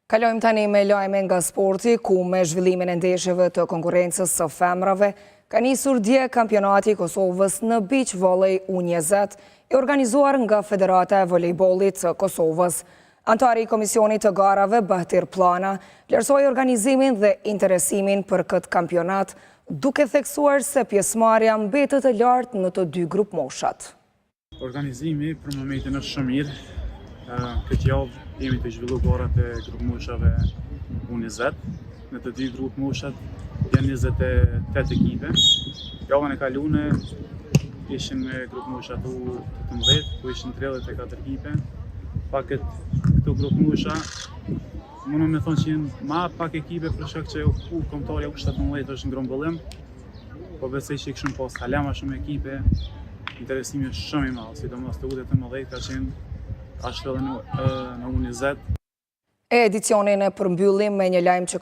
Kalojmë tani me lajme nga sporti, ku me zhvillimin e ndeshjeve të konkurrencës së femrave, ka nisur dje kampionati i Kosovës në beach volley U20, i organizuar nga Federata e Volejbollit të Kosovës. Antari i Komisionit të Garave, Bahtir Plana, vlerësoi organizimin dhe interesimin për këtë kampionat, duke theksuar se pjesëmarrja mbetet e lartë në të dy grup moshat. Organizimi për momentin është shumë mirë. Këtë javë jemi të zhvillu garat e grup moshave U20. Në të dy grup moshat janë 28 ekipe. Javën e kalune ishin me grup moshat U18, ku ishin 34 ekipe. Pak këto grup mosha, mundem me thonë që jenë ma pak ekipe për shkak që kombëtarja U17 është në grumbullëm, po besoj që kishim pas kalama shumë ekipe, interesimi është shumë i madh, sidomos të U18 ka qenë ashtu edhe në U20. Edicionin e përmbyllim me një lajm që